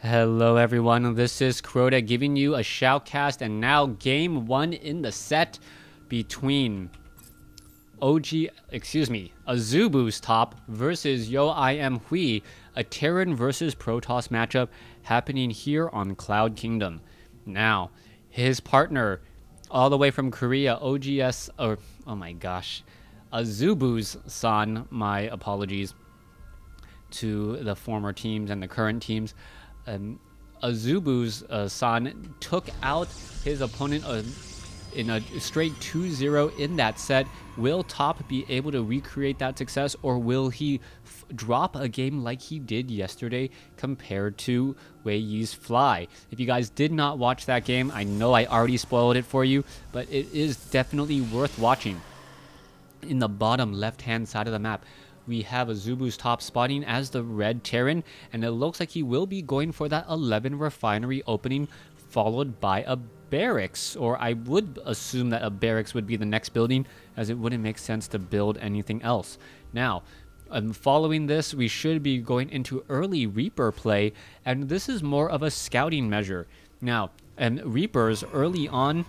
Hello everyone, this is Crota giving you a shoutcast, and now game 1 in the set between Azubu's top versus Yo I Am Hui, a Terran versus Protoss matchup happening here on Cloud Kingdom. Now, his partner, all the way from Korea, Azubu's son, my apologies to the former teams and the current teams. Azubu's son took out his opponent in a straight 2-0 in that set. Will Top be able to recreate that success, or will he drop a game like he did yesterday compared to Wei Yi's Fly? If you guys did not watch that game, I know I already spoiled it for you, but it is definitely worth watching. In the bottom left-hand side of the map, we have Azubu's top spotting as the red Terran, and it looks like he will be going for that 11 refinery opening, followed by a barracks, or I would assume that a barracks would be the next building, as it wouldn't make sense to build anything else. Now, following this, we should be going into early Reaper play, and this is more of a scouting measure. Now, Reapers early on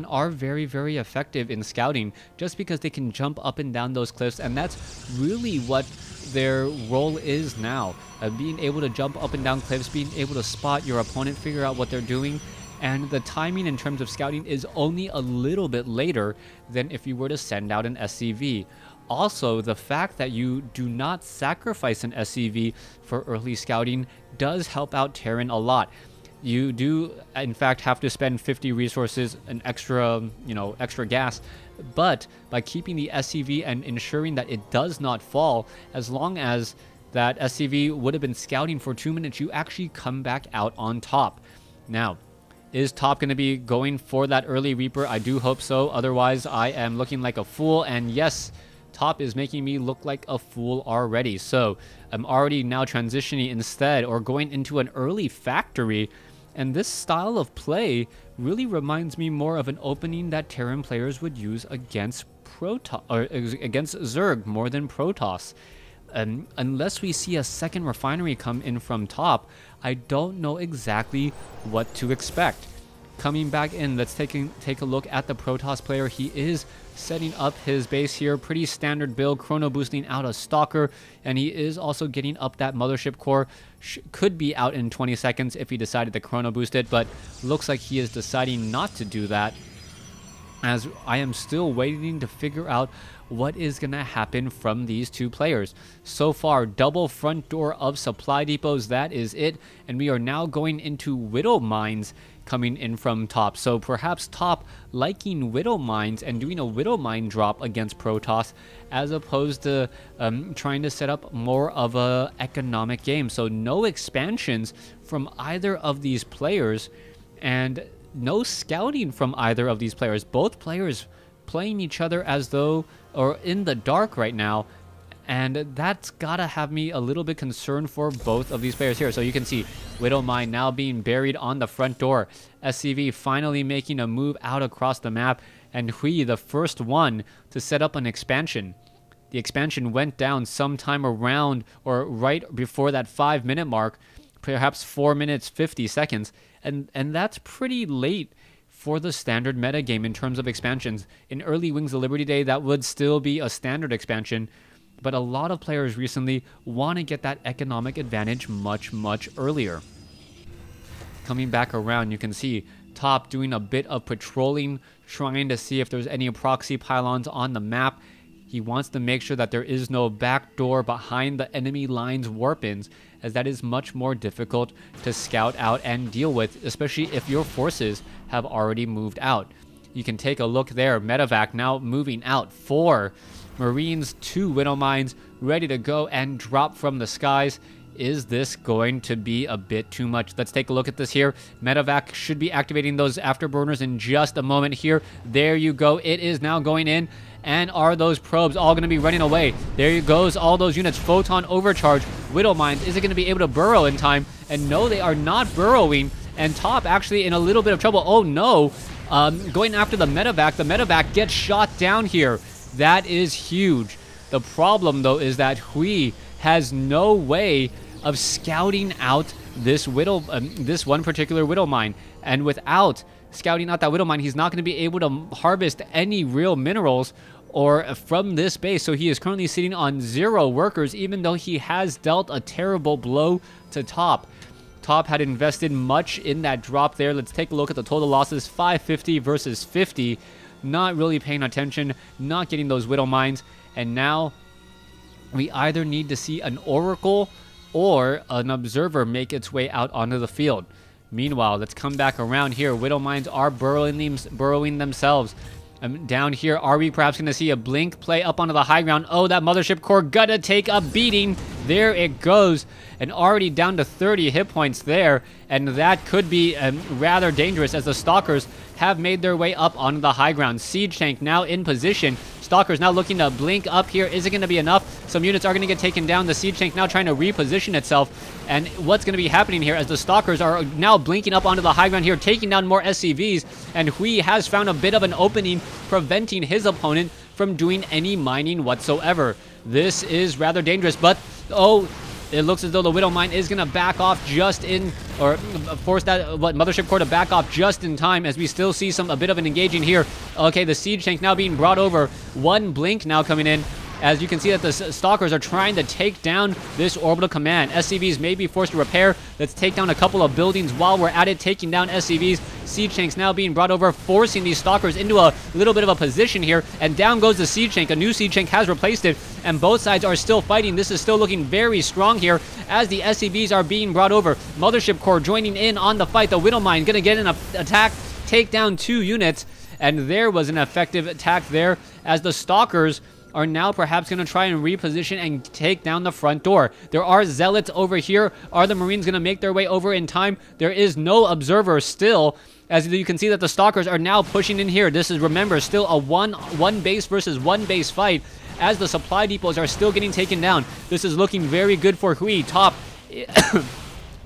are very, very effective in scouting, just because they can jump up and down those cliffs, and that's really what their role is now. Being able to jump up and down cliffs, being able to spot your opponent, figure out what they're doing, and the timing in terms of scouting is only a little bit later than if you were to send out an SCV. Also, the fact that you do not sacrifice an SCV for early scouting does help out Terran a lot. You do, in fact, have to spend 50 resources, an extra gas, but by keeping the SCV and ensuring that it does not fall, as long as that SCV would have been scouting for 2 minutes, you actually come back out on top. Now, is Top going to be going for that early Reaper? I do hope so, otherwise I am looking like a fool, and yes, Top is making me look like a fool already. So I'm already now transitioning instead, or going into an early factory. And this style of play really reminds me more of an opening that Terran players would use against against Zerg more than Protoss. Unless we see a second refinery come in from Top, I don't know exactly what to expect. Coming back in, let's take a look at the Protoss player. He is setting up his base here. Pretty standard build, chrono boosting out a Stalker, and he is also getting up that Mothership Core. Could be out in 20 seconds if he decided to chrono boost it, but looks like he is deciding not to do that, as I am still waiting to figure out what is going to happen from these two players. So far, double front door of supply depots, that is it, and we are now going into Widow Mines coming in from Top. So perhaps Top liking Widow Mines and doing a Widow Mine drop against Protoss, as opposed to trying to set up more of a economic game. So no expansions from either of these players, and no scouting from either of these players. Both players playing each other as though, or in the dark right now, and that's gotta have me a little bit concerned for both of these players here. So you can see Widow Mine now being buried on the front door. SCV finally making a move out across the map, and Hui, the first one to set up an expansion. The expansion went down sometime around, or right before that 5-minute mark, perhaps 4 minutes 50 seconds, and that's pretty late for the standard meta game in terms of expansions. In early Wings of Liberty Day, that would still be a standard expansion, but a lot of players recently want to get that economic advantage much, much earlier. Coming back around, you can see Top doing a bit of patrolling, trying to see if there's any proxy pylons on the map. He wants to make sure that there is no backdoor behind the enemy line's warp-ins, as that is much more difficult to scout out and deal with, especially if your forces have already moved out. You can take a look there. Medevac now moving out. 4 Marines, 2 Widow Mines ready to go and drop from the skies. Is this going to be a bit too much? Let's take a look at this here. Medevac should be activating those afterburners in just a moment here. There you go. It is now going in. And are those probes all going to be running away? There goes all those units. Photon overcharge. Widow Mines, is it going to be able to burrow in time? And no, they are not burrowing. And Top actually in a little bit of trouble. Oh no. Going after the medevac. The medevac gets shot down here. That is huge. The problem though is that Hui has no way of scouting out this this one particular Widow Mine. And without scouting out that Widow Mine, he's not going to be able to harvest any real minerals or from this base. So he is currently sitting on 0 workers, even though he has dealt a terrible blow to Top. Top had invested much in that drop there. Let's take a look at the total losses. 550 versus 50. Not really paying attention, not getting those Widow Mines. And now we either need to see an Oracle or an Observer make its way out onto the field. Meanwhile, let's come back around here. Widow Mines are burrowing themselves. Down here, are we perhaps going to see a Blink play up onto the high ground? Oh, that Mothership Core gonna take a beating. There it goes. And already down to 30 hit points there. And that could be rather dangerous as the Stalkers have made their way up onto the high ground. Siege Tank now in position. Stalkers now looking to blink up here. Is it going to be enough? Some units are going to get taken down. The Siege Tank now trying to reposition itself. And what's going to be happening here as the Stalkers are now blinking up onto the high ground here, taking down more SCVs. And Hui has found a bit of an opening, preventing his opponent from doing any mining whatsoever. This is rather dangerous, but oh, it looks as though the Widow Mine is going to back off just in, or force that Mothership Core to back off just in time, as we still see a bit of an engaging here. Okay, the Siege Tank now being brought over. One Blink now coming in. As you can see that the Stalkers are trying to take down this orbital command. SCVs may be forced to repair. Let's take down a couple of buildings while we're at it, taking down SCVs. Siege Tanks now being brought over, forcing these Stalkers into a little bit of a position here. And down goes the Siege Tank. A new Siege Tank has replaced it, and both sides are still fighting. This is still looking very strong here as the SCVs are being brought over. Mothership Core joining in on the fight. The Widow Mine going to get an attack, take down 2 units. And there was an effective attack there as the Stalkers are now perhaps going to try and reposition and take down the front door. There are Zealots over here. Are the Marines going to make their way over in time? There is no Observer still, as you can see that the Stalkers are now pushing in here. This is, remember, still a one base versus one base fight, as the supply depots are still getting taken down. This is looking very good for Hui. Top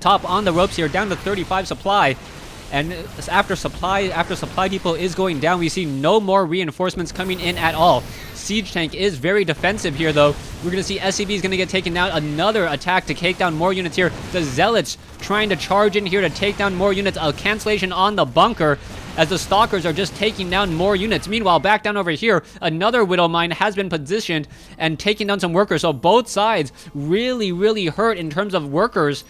on the ropes here, down to 35 supply. And after supply depot is going down, we see no more reinforcements coming in at all. Siege Tank is very defensive here, though. We're going to see SCV is going to get taken down. Another attack to take down more units here. The Zealots trying to charge in here to take down more units. A cancellation on the bunker as the Stalkers are just taking down more units. Meanwhile, back down over here, another Widow Mine has been positioned and taking down some workers. So both sides really, really hurt in terms of workers,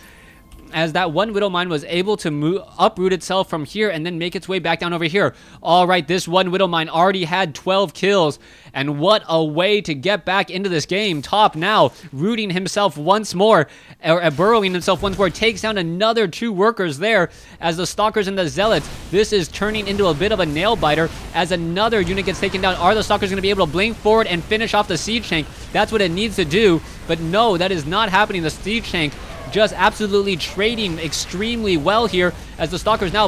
as that one Widow Mine was able to uproot itself from here and then make its way back down over here. All right, this one Widow Mine already had 12 kills, and what a way to get back into this game. Top now rooting himself once more, or burrowing himself once more, takes down another 2 workers there as the Stalkers and the Zealots. This is turning into a bit of a nail biter as another unit gets taken down. Are the Stalkers going to be able to blink forward and finish off the Siege Tank? That's what it needs to do, but no, that is not happening. The Siege Tank just absolutely trading extremely well here as the Stalkers now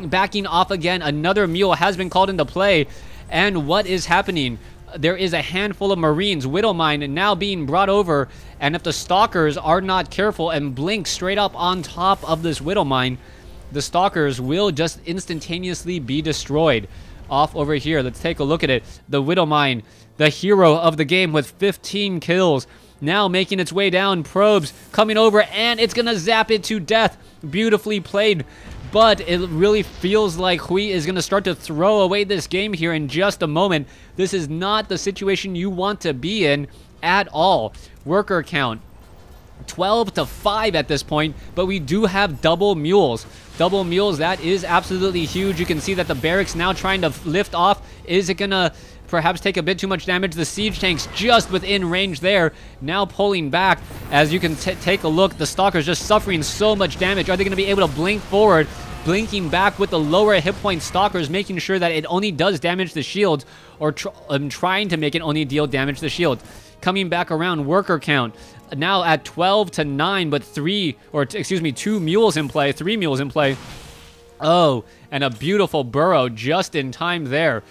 backing off again. Another mule has been called into play. And what is happening? There is a handful of Marines. Widow Mine now being brought over. And if the Stalkers are not careful and blink straight up on top of this Widow Mine, the Stalkers will just instantaneously be destroyed. Off over here, let's take a look at it. The Widow Mine, the hero of the game with 15 kills. Now making its way down, probes coming over, and it's gonna zap it to death. Beautifully played, but it really feels like Hui is gonna start to throw away this game here in just a moment. This is not the situation you want to be in at all. Worker count 12 to 5 at this point, but we do have double mules. Double mules, that is absolutely huge. You can see that the barracks now trying to lift off. Is it gonna perhaps take a bit too much damage? The Siege Tanks just within range there, now pulling back. As you can take a look, the Stalkers just suffering so much damage. Are they going to be able to blink forward? Blinking back with the lower hit point Stalkers, making sure that it only does damage the shields, or trying to make it only deal damage to the shield. Coming back around, worker count now at 12 to 9, but 2 mules in play, 3 mules in play. Oh, and a beautiful burrow just in time there.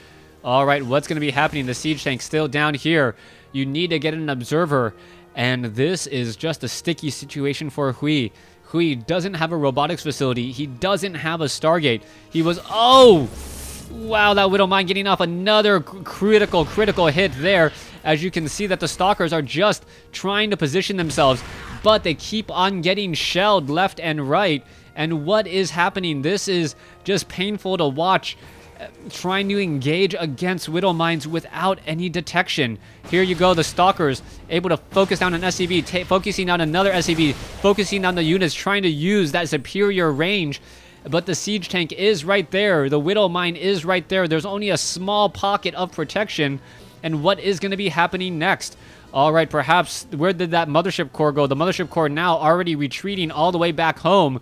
All right, what's going to be happening? The Siege Tank still down here. You need to get an Observer, and this is just a sticky situation for Hui. Hui doesn't have a robotics facility. He doesn't have a Stargate. He was... Oh! Wow, that Widow Mine getting off another critical hit there. As you can see that the Stalkers are just trying to position themselves, but they keep on getting shelled left and right. And what is happening? This is just painful to watch. Trying to engage against Widow Mines without any detection. Here you go, the Stalkers able to focus down an SCV, focusing on another SCV, focusing on the units, trying to use that superior range. But the siege tank is right there. The Widow Mine is right there. There's only a small pocket of protection. And what is going to be happening next? All right, perhaps, where did that Mothership Core go? The Mothership Core now already retreating all the way back home.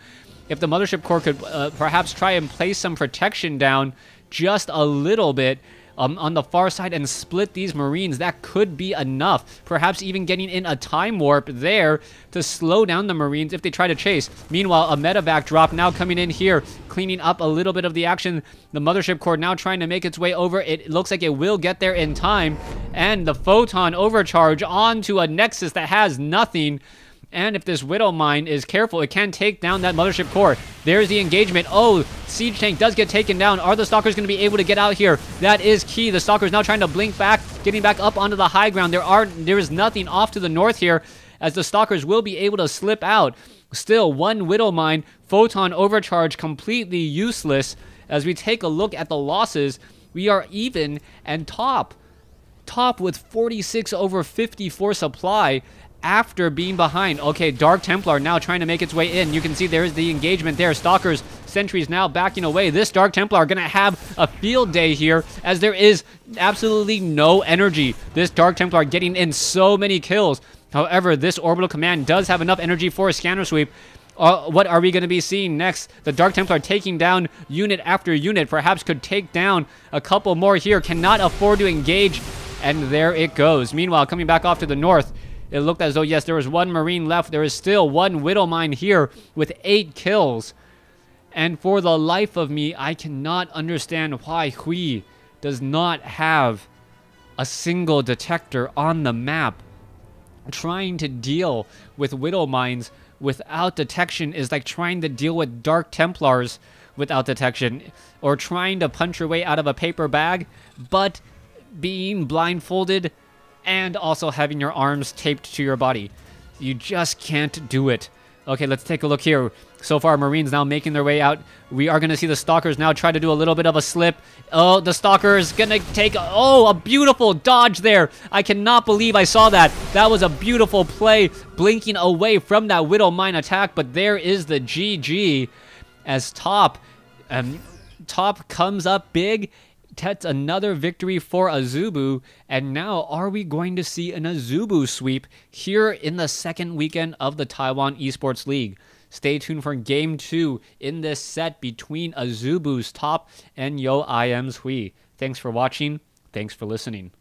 If the Mothership Core could perhaps try and place some protection down just a little bit on the far side and split these Marines, that could be enough. Perhaps even getting in a time warp there to slow down the Marines if they try to chase. Meanwhile, a medevac drop now coming in here, cleaning up a little bit of the action. The Mothership Core now trying to make its way over. It looks like it will get there in time. And the Photon overcharge onto a Nexus that has nothing. And if this Widow Mine is careful, it can take down that Mothership Core. There's the engagement. Oh, Siege Tank does get taken down. Are the Stalkers going to be able to get out here? That is key. The Stalkers now trying to blink back, getting back up onto the high ground. There is nothing off to the north here, as the Stalkers will be able to slip out. Still, one Widow Mine, Photon overcharge completely useless. As we take a look at the losses, we are even and top with 46 over 54 supply. After being behind. Okay, Dark Templar now trying to make its way in. You can see there's the engagement there. Stalkers, sentries now backing away. This Dark Templar going to have a field day here, as there is absolutely no energy. This Dark Templar getting in so many kills. However, this Orbital Command does have enough energy for a scanner sweep. What are we going to be seeing next? The Dark Templar taking down unit after unit. Perhaps could take down a couple more here. Cannot afford to engage. And there it goes. Meanwhile, coming back off to the north, it looked as though, yes, there was one Marine left. There is still one Widow Mine here with 8 kills. And for the life of me, I cannot understand why Hui does not have a single detector on the map. Trying to deal with Widow Mines without detection is like trying to deal with Dark Templars without detection, or trying to punch your way out of a paper bag, but being blindfolded and also having your arms taped to your body. You just can't do it. Okay, let's take a look here. So far, Marines now making their way out. We are going to see the Stalkers now try to do a little bit of a slip. Oh, the Stalker is going to take... Oh, a beautiful dodge there. I cannot believe I saw that. That was a beautiful play, blinking away from that Widow Mine attack. But there is the GG as Top comes up big. That's another victory for Azubu. And now, are we going to see an Azubu sweep here in the second weekend of the Taiwan Esports League? Stay tuned for Game 2 in this set between Azubu's Top and Yo I Am's Hui. Thanks for watching. Thanks for listening.